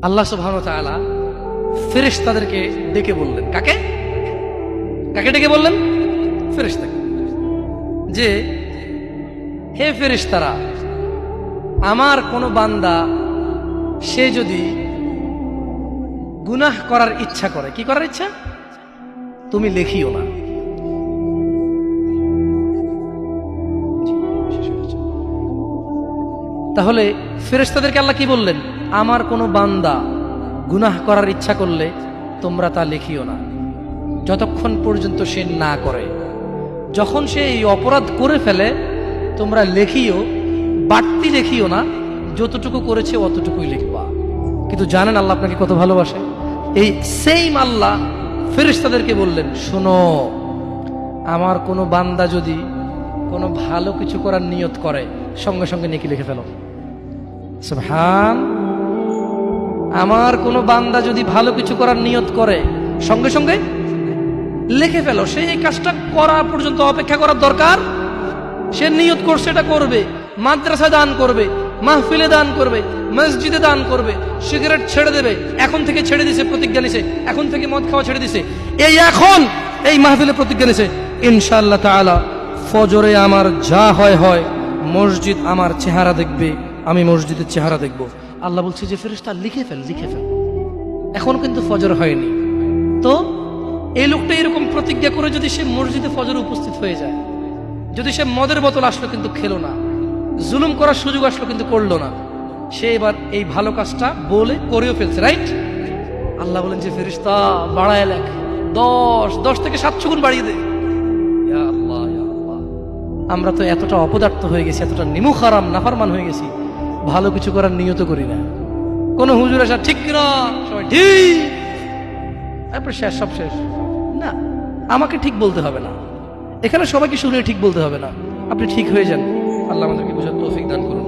আল্লাহ সুবহানাহু ওয়া তাআলা ফেরেশতাদেরকে ডেকে বললেন, কাকে কাকে ডেকে বললেন? ফেরেশতাকে, যে হে ফেরেশতারা, আমার কোনো বান্দা সে যদি গুনাহ করার ইচ্ছা করে, কি করার ইচ্ছা? তুমি লিখিও না। তাহলে ফেরেশতাদেরকে আল্লাহ কি বললেন? আমার কোনো বান্দা গুনাহ করার ইচ্ছা করলে তোমরা তা লিখিও না, যতক্ষণ পর্যন্ত সে না করে। যখন সে এই অপরাধ করে ফেলে তোমরা লেখিও, বাড়তি লেখিও না, যতটুকু করেছে অতটুকুই লিখবা। কিন্তু জানেন আল্লাহ আপনাকে কত ভালোবাসে? এই সেম আল্লাহ ফেরেশতাদেরকে বললেন, শোনো, আমার কোনো বান্দা যদি কোনো ভালো কিছু করার নিয়ত করে সঙ্গে সঙ্গে নেকি লিখে ফেলো। সুবহান। আমার কোনো বান্দা যদি ভালো কিছু করার নিয়ত করে সঙ্গে সঙ্গে লিখে ফেলো। সে এই কাজটা করা পর্যন্ত অপেক্ষা করার দরকার? সে নিয়ত করছে, এটা করবে, মাদ্রাসা দান করবে, মাহফিলে দান করবে, মসজিদে দান করবে, সিগারেট ছেড়ে দেবে, এখন থেকে ছেড়ে দিছে, প্রতিজ্ঞা নিছে, এখন থেকে মদ খাওয়া ছেড়ে দিছে, এই এখন এই মাহফিলে প্রতিজ্ঞা নিছে, ইনশাআল্লাহ তাআলা ফজরে আমার যা হয় হয়, মসজিদ আমার চেহারা দেখবে, আমি মসজিদের চেহারা দেখব। আল্লাহ বলছে যে ফেরেশতা লিখে ফেল, লিখে ফেল। এখন কিন্তু ফজর হয়নি, তো এই লোকটা এরকম প্রতিজ্ঞা করে যদি সে মসজিদে ফজরে উপস্থিত হয়ে যায়, যদি সে মদের বোতল আসলো কিন্তু খেলো না, জুলুম করার সুযোগ আসলো কিন্তু করলো না, সে এবার এই ভালো কাজটা বলে করেও ফেলছে, রাইট? আল্লাহ বলেন যে ফেরেশতা বাড়ায় লেখ, 10 থেকে 700 গুণ বাড়িয়ে দে। ইয়া আল্লাহ, ইয়া আল্লাহ, আমরা তো এতটা অপদার্থ হয়ে গেছি, এতটা নিমুখ হারাম নাফরমান হয়ে গেছি, ভালো কিছু করার নিয়ত করি না। কোন হুজুর আসা ঠিক কিনা, সবাই ঠিক, তারপর শেষ, সব শেষ। না, আমাকে ঠিক বলতে হবে না, এখানে সবাইকে শুনে ঠিক বলতে হবে না, আপনি ঠিক হয়ে যান। আল্লাহ আমাদেরকে বুঝার তৌফিক দান করুন।